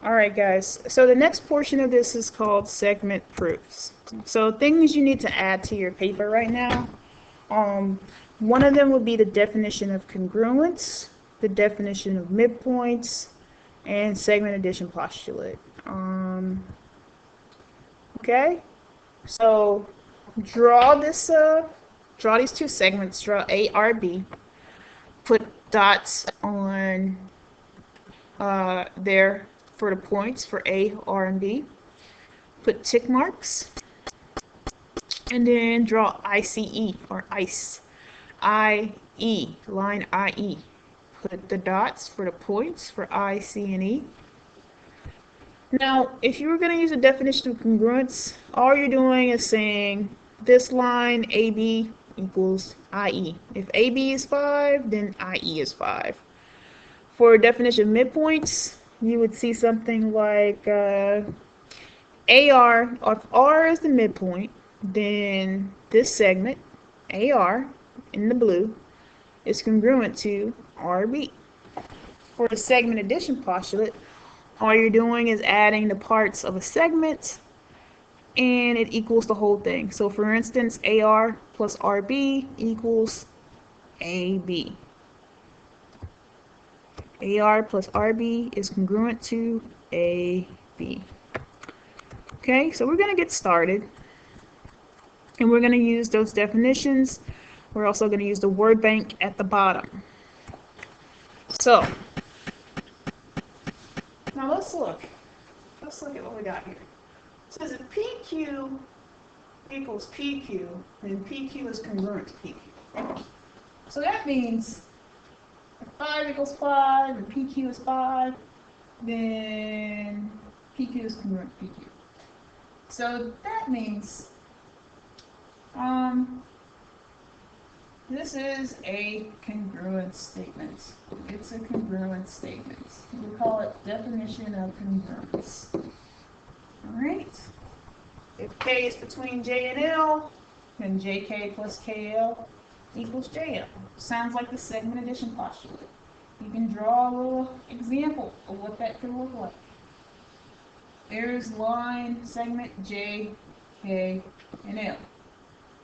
Alright guys, so the next portion of this is called segment proofs. So things you need to add to your paper right now. One of them would be the definition of congruence, the definition of midpoints, and segment addition postulate. Okay, so draw these two segments, draw A, R, B, put dots on there for the points for A, R, and B. Put tick marks. And then draw ICE or ICE. IE, line IE. Put the dots for the points for I, C, and E. Now, if you were going to use a definition of congruence, all you're doing is saying this line AB equals IE. If AB is 5, then IE is 5. For a definition of midpoints, you would see something like AR, if R is the midpoint, then this segment, AR, in the blue, is congruent to RB. For the segment addition postulate, all you're doing is adding the parts of a segment, and it equals the whole thing. So for instance, AR plus RB equals AB. AR plus RB is congruent to AB. Okay, so we're going to get started. And we're going to use those definitions. We're also going to use the word bank at the bottom. So, now let's look. Let's look at what we got here. It says if PQ equals PQ, then PQ is congruent to PQ. So that means if 5 equals 5 and PQ is 5, then PQ is congruent to PQ. So that means this is a congruence statement. It's a congruence statement. We call it definition of congruence. Alright. If K is between J and L, then JK plus KL equals JL. Sounds like the segment addition postulate. You can draw a little example of what that could look like. There's line segment J, K, and L.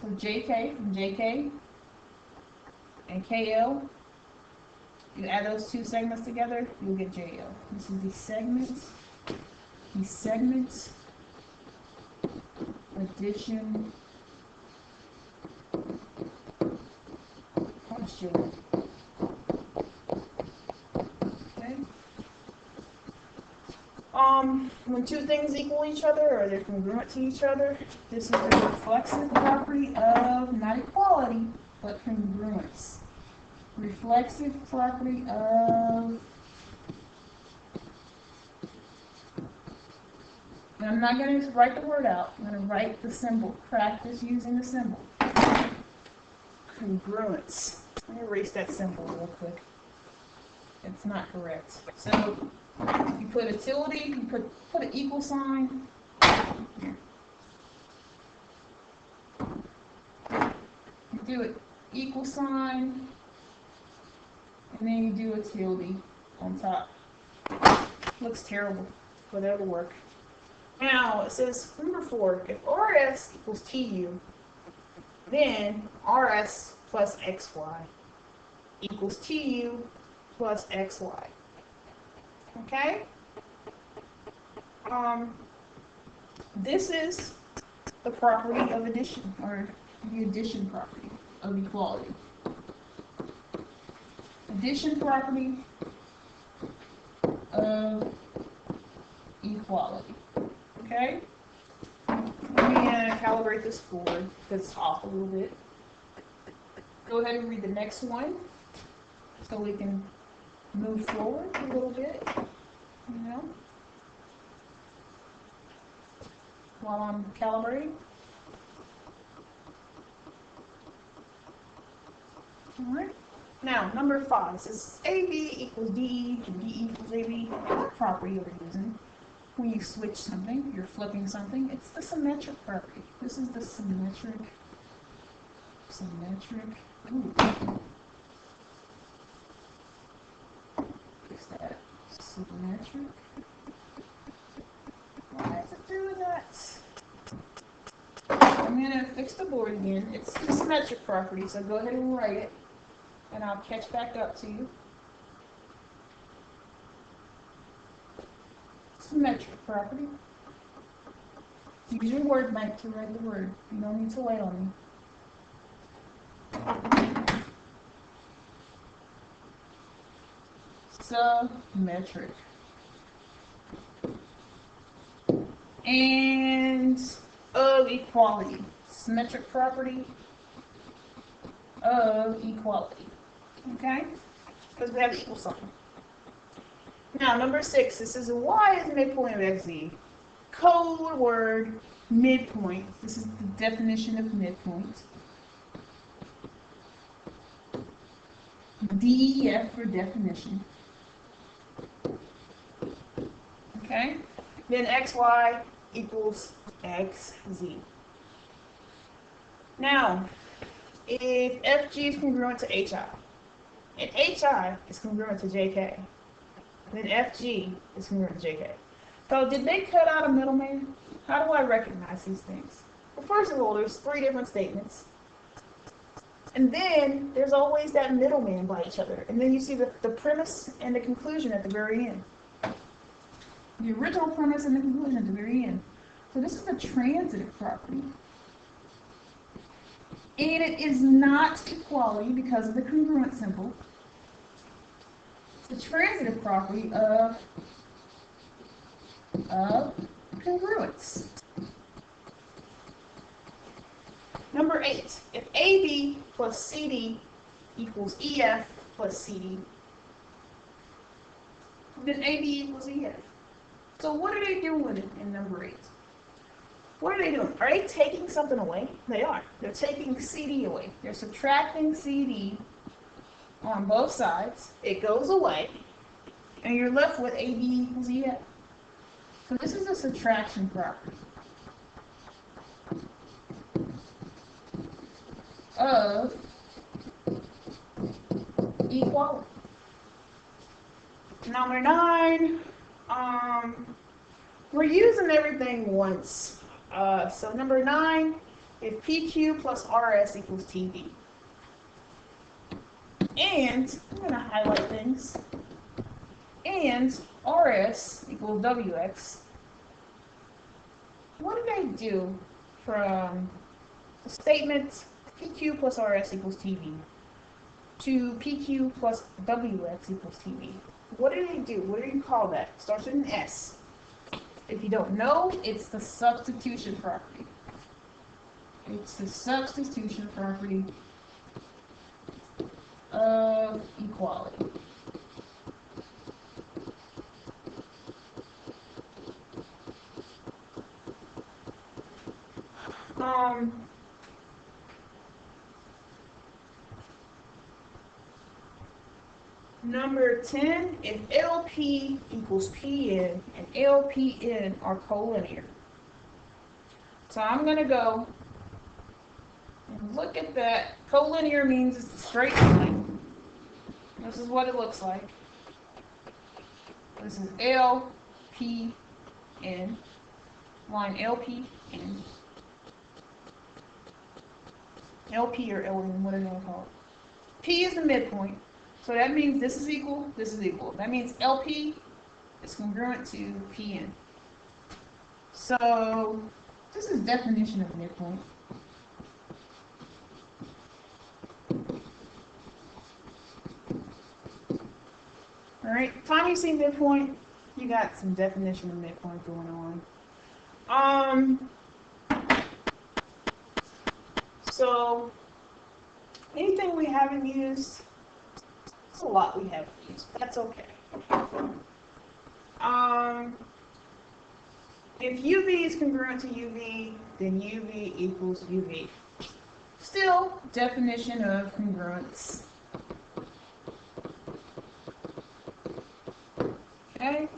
So JK from JK and KL, you add those two segments together, you'll get JL. This is the segment addition postulate. Okay. When two things equal each other or they're congruent to each other, this is the reflexive property of not equality, but congruence. Reflexive property of, and I'm not going to write the word out, I'm going to write the symbol, practice using the symbol. Congruence. Let me erase that symbol real quick. It's not correct. So, you put a tilde, you put an equal sign. Here. You do an equal sign, and then you do a tilde on top. Looks terrible, but that'll work. Now, it says, number 4, if RS equals TU, then RS plus XY equals TU plus XY. Okay? This is the property of addition, or the addition property of equality. Addition property of equality. Okay? Let me calibrate this board because it's off a little bit. Go ahead and read the next one so we can move forward a little bit, you know, while I'm calibrating. Alright, now number 5 says AB equals DE and DE equals AB. What property are we using? When you switch something, you're flipping something, it's the symmetric property. This is the symmetric, ooh. Symmetric. Why does it do that? I'm going to fix the board again. It's the symmetric property, so go ahead and write it, and I'll catch back up to you. Symmetric property. Use your word bank to write the word. You don't need to wait on me. Symmetric. And of equality. Symmetric property of equality. Okay? Because we have to equal something. Now, number 6, this is y is midpoint of xz. Code word midpoint. This is the definition of midpoint. DEF for definition. Okay? Then xy equals xz. Now, if fg is congruent to hi, and hi is congruent to jk, then fg is congruent to jk. So did they cut out a middleman? How do I recognize these things? Well, first of all, there's 3 different statements. And then there's always that middleman by each other. And then you see the premise and the conclusion at the very end. The original premise and the conclusion at the very end. So this is the transitive property. And it is not equality because of the congruent symbol. It's the transitive property of congruence. Number 8, if AB plus CD equals EF plus CD, then AB equals EF. So what are they doing in number 8? What are they doing? Are they taking something away? They are. They're taking CD away. They're subtracting CD on both sides. It goes away, and you're left with AB equals EF. So this is a subtraction property of equality. Number 9, we're using everything once. So number 9, if PQ plus RS equals TV. And I'm going to highlight things. And RS equals WX. What do they do from the statement PQ plus RS equals TV to PQ plus WX equals TV? What do they do? What do you call that? It starts with an S. If you don't know, it's the substitution property. It's the substitution property of equality. Number 10, if LP equals PN and LPN are collinear. So I'm going to go and look at that. Collinear means it's a straight line. This is what it looks like. This is LPN, line LPN. LP or LN, whatever you want to call it. P is the midpoint. So that means this is equal, this is equal. That means LP is congruent to PN. So this is definition of midpoint. All right, time you see midpoint, you got some definition of midpoint going on. So anything we haven't used, it's a lot we haven't used, but that's okay. If UV is congruent to UV, then UV equals UV. Still, definition of congruence. Okay.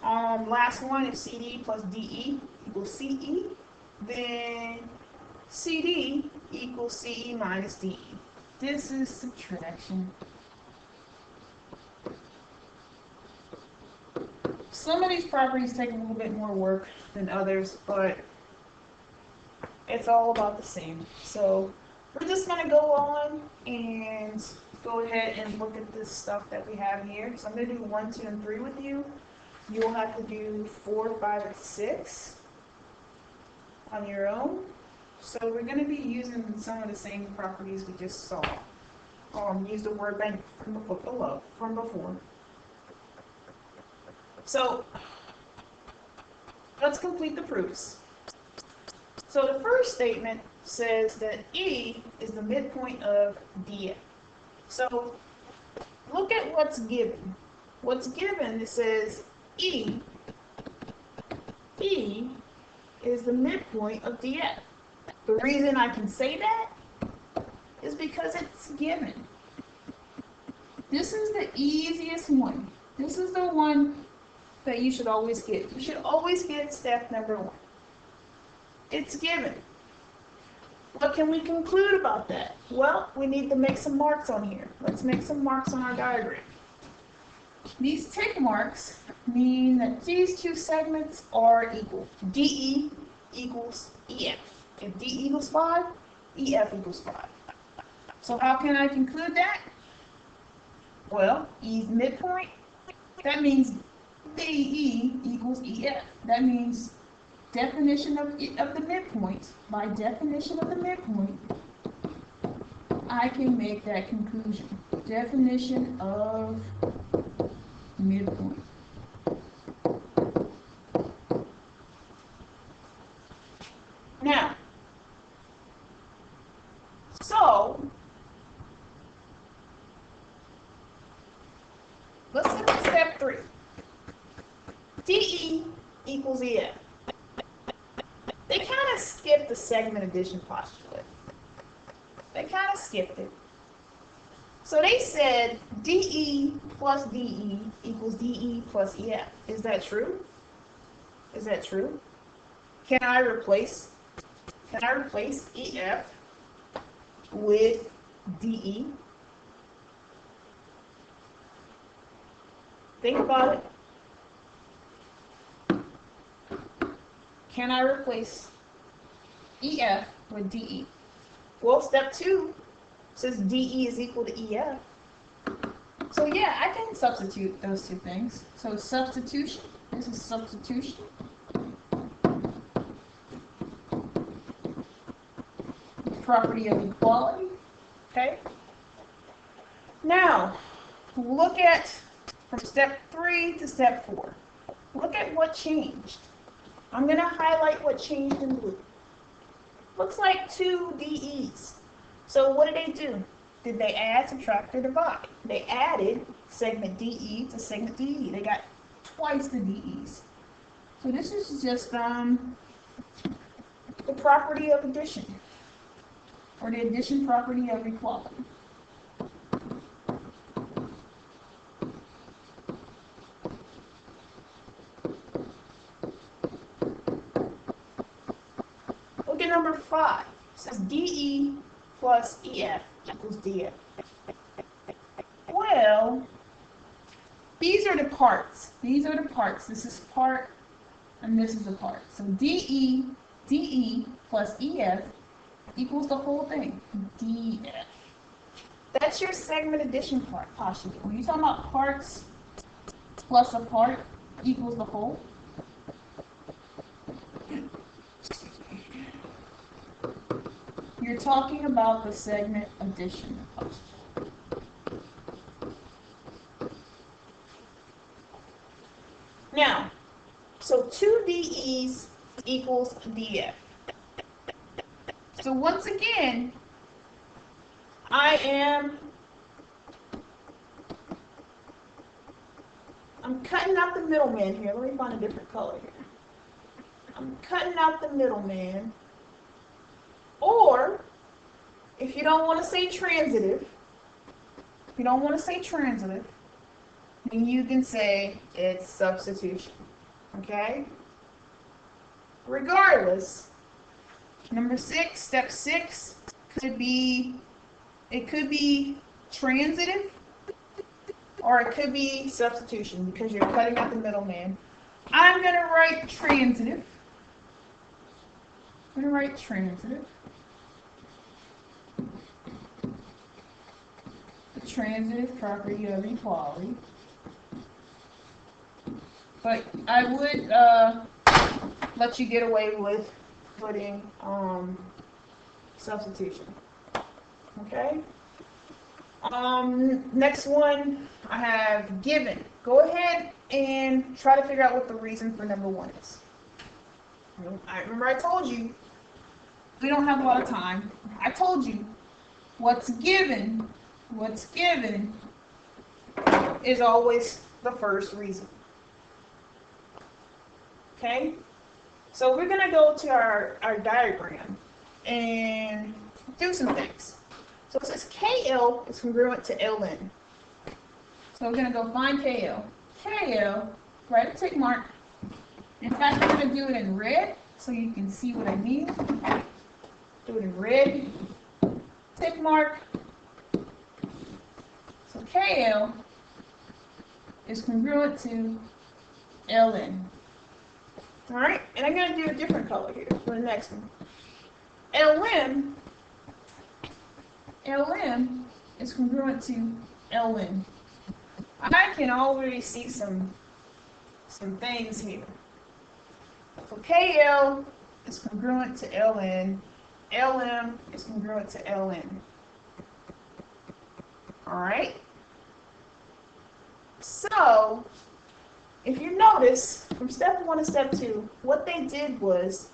Last one, if CD plus DE equals CE, then CD equals CE minus DE. This is subtraction. Some of these properties take a little bit more work than others, but it's all about the same. So we're just going to go on and go ahead and look at this stuff that we have here. So I'm going to do 1, 2, and 3 with you. You'll have to do 4, 5, and 6 on your own. So we're going to be using some of the same properties we just saw. Use the word bank from before. So let's complete the proofs. So the first statement says that E is the midpoint of DF. So look at what's given. What's given, it says E is the midpoint of DF. The reason I can say that is because it's given. This is the easiest one. This is the one that you should always get. You should always get step number 1. It's given. What can we conclude about that? Well, we need to make some marks on here. Let's make some marks on our diagram. These tick marks mean that these two segments are equal. DE equals EF. If D equals 5, EF equals 5. So how can I conclude that? Well, E's midpoint, that means DE equals EF. That means definition of the midpoint. By definition of the midpoint, I can make that conclusion. Definition of midpoint. Now, so let's look at step 3. DE equals EF. They kind of skipped the segment addition postulate. They kind of skipped it. So they said DE plus DE equals DE plus EF. Is that true? Is that true? Can I replace EF with DE? Think about it. Can I replace EF with DE? Well, step 2 says DE is equal to EF. So yeah, I can substitute those two things. So substitution, this is substitution. Property of equality, okay? Now, look at from step 3 to step 4. Look at what changed. I'm going to highlight what changed in blue. Looks like 2 DEs. So what did they do? Did they add, subtract, or divide? They added segment DE to segment DE. They got twice the DEs. So this is just the property of addition, or the addition property of equality. Look at number 5. It says DE plus EF equals DF. Well, these are the parts. These are the parts. This is part, and this is a part. So DE plus EF equals the whole thing, DF. That's your segment addition postulate. When you're talking about parts plus a part equals the whole, you're talking about the segment addition postulate. Now, so 2 DEs equals DF. So once again, I'm cutting out the middleman here. Let me find a different color here. I'm cutting out the middleman. Or, if you don't want to say transitive, then you can say it's substitution. Okay? Regardless, number 6, step 6 could be transitive, or it could be substitution because you're cutting out the middleman. I'm going to write transitive. I'm going to write transitive. The transitive property of equality. But I would let you get away with putting substitution. Okay? Next one, I have given. Go ahead and try to figure out what the reason for number 1 is. I remember I told you we don't have a lot of time. I told you what's given is always the first reason. Okay? So we're going to go to our diagram and do some things. So it says KL is congruent to LN. So we're going to go find KL. KL, write a tick mark. In fact, I'm going to do it in red so you can see what I mean. Do it in red. Tick mark. So KL is congruent to LN. All right, and I'm going to do a different color here for the next one. LM is congruent to LN. I can already see some things here. So KL is congruent to LN. LM is congruent to LN. All right. So if you notice, from step 1 to step 2, what they did was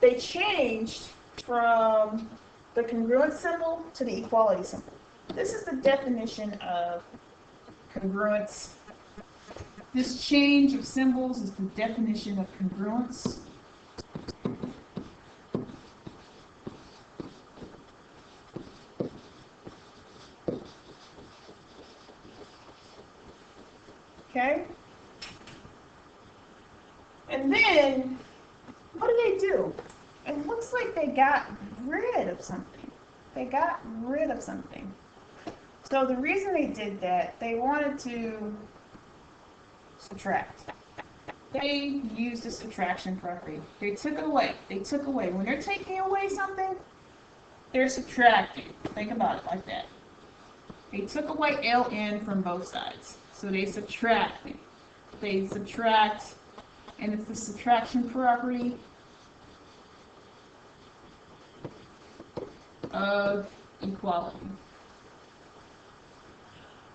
they changed from the congruent symbol to the equality symbol. This is the definition of congruence. This change of symbols is the definition of congruence. Okay? And then, what do they do? It looks like they got rid of something. They got rid of something. So the reason they did that, they wanted to subtract. They used the subtraction property. They took it away. They took away. When they're taking away something, they're subtracting. Think about it like that. They took away LN from both sides. So they subtract. They subtract, and it's the subtraction property of equality.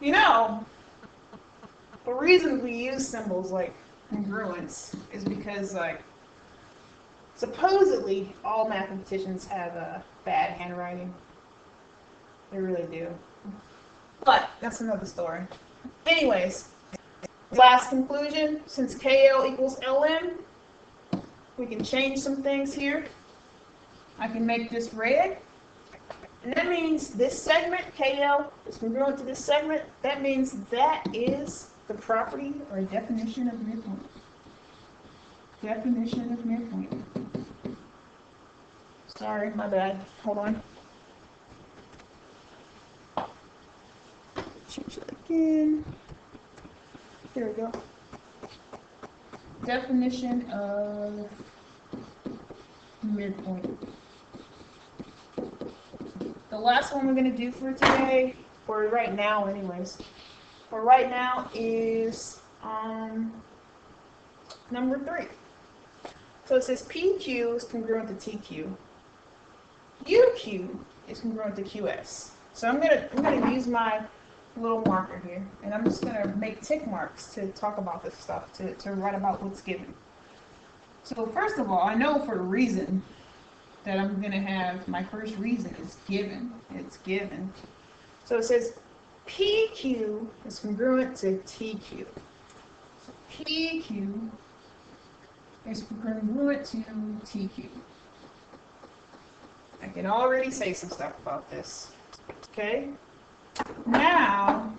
You know, the reason we use symbols like congruence is because, like, supposedly all mathematicians have a bad handwriting. They really do. But that's another story. Anyways, last conclusion, since KL equals LM, we can change some things here. I can make this red. And that means this segment, KL, is congruent to this segment. That means that is the property or definition of midpoint. Definition of midpoint. Sorry, my bad. Hold on. Change it again. There we go. Definition of midpoint. The last one we're going to do for today, for right now anyways, for right now is number 3. So it says PQ is congruent to TQ. UQ is congruent to QS. So I'm gonna use my little marker here, and I'm just gonna make tick marks to talk about this stuff, to write about what's given. So first of all, I know for a reason that I'm going to have, my first reason is given. It's given. So it says PQ is congruent to TQ. So PQ is congruent to TQ. I can already say some stuff about this. Okay? Now,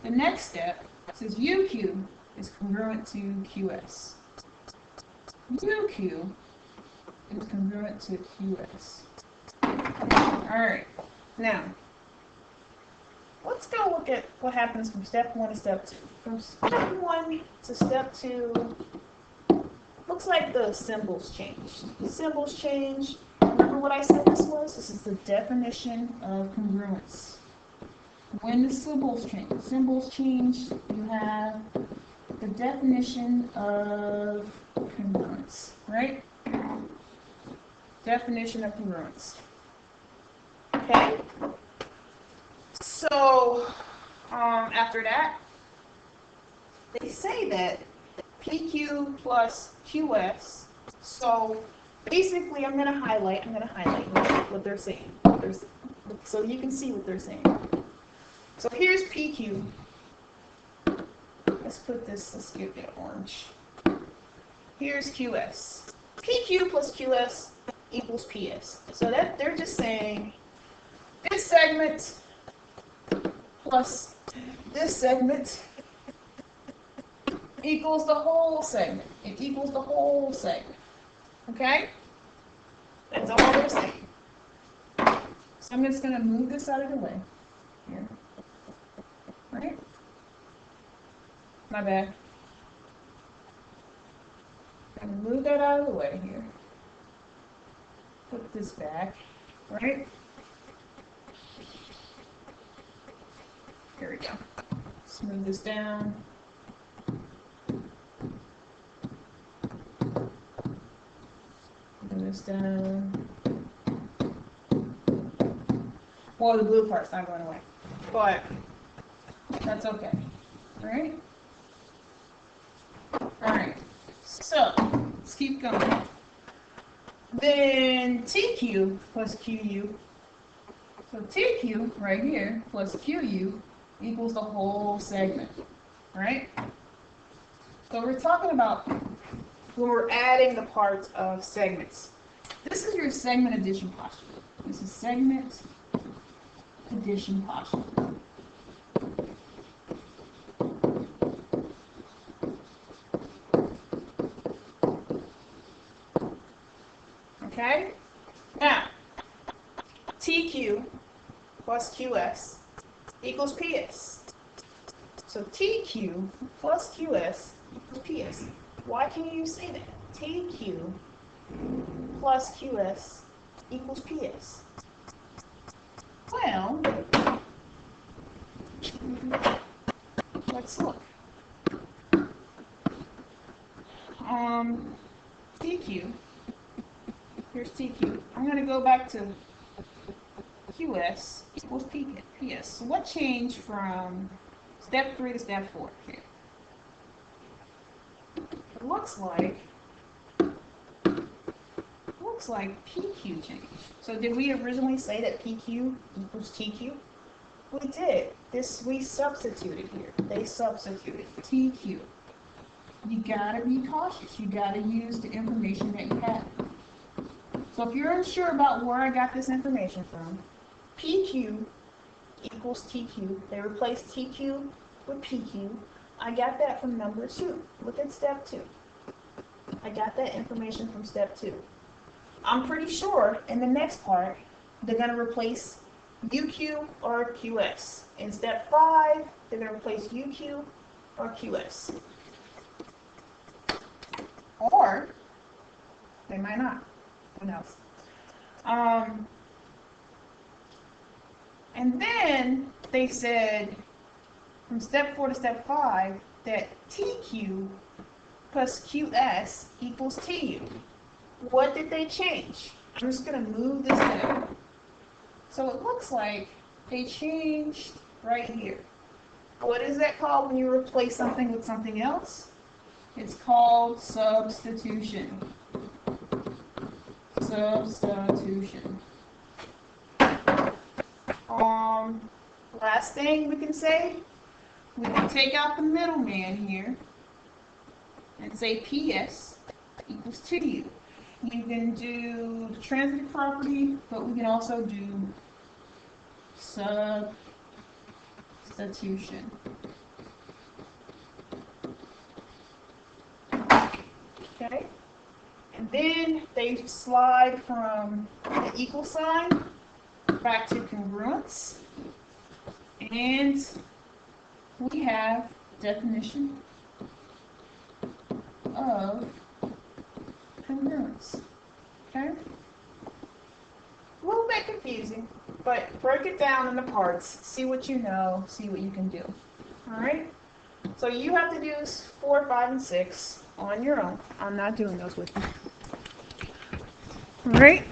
the next step says UQ is congruent to QS. UQ is congruent to QS. Alright, now, let's go look at what happens from step 1 to step 2. From step 1 to step 2, looks like the symbols changed. The symbols changed. Remember what I said this was? This is the definition of congruence. When the symbols change, you have the definition of congruence, right? Definition of congruence. Okay? So, after that, they say that PQ plus QS, so basically I'm going to highlight what they're saying. So you can see what they're saying. So here's PQ. Let's give it orange. Here's QS. PQ plus QS equals PS. So that they're just saying this segment plus this segment equals the whole segment. It equals the whole segment. Okay? That's all they're saying. So I'm just going to move this out of the way. Here. Right? My bad. I'm going to move that out of the way here. Put this back. Right? Here we go. Smooth this down. Move this down. Well, the blue part's not going away, but that's okay. All right? All right. So, let's keep going. Then TQ plus QU. So TQ right here plus QU equals the whole segment, right? So we're talking about when we're adding the parts of segments. This is your segment addition postulate. This is segment addition postulate. Okay? Now, TQ plus QS equals PS. So TQ plus QS equals PS. Why can you say that? TQ plus QS equals PS. Well, let's look. TQ. Here's TQ. I'm going to go back to QS equals PS. So what changed from step 3 to step 4 here? It looks like PQ changed. So did we originally say that PQ equals TQ? We did. We substituted here. They substituted TQ. You gotta be cautious. You gotta use the information that you have. So if you're unsure about where I got this information from, PQ equals TQ. They replaced TQ with PQ. I got that from number 2. Look at step 2. I got that information from step 2. I'm pretty sure in the next part, they're going to replace UQ or QS. In step 5, they're going to replace UQ or QS. Or they might not. Who knows? And then they said from step 4 to step 5 that TQ plus QS equals TU. What did they change? I'm just going to move this down. So it looks like they changed right here. What is that called when you replace something with something else? It's called substitution. Substitution. Last thing we can say, we can take out the middleman here and say PS equals TU. You can do the transitive property, but we can also do substitution. Okay? And then they slide from the equal sign back to congruence. And we have definition of congruence. Okay? A little bit confusing, but break it down into parts. See what you know, see what you can do. Alright? So you have to do 4, 5, and 6 on your own. I'm not doing those with you. Alright?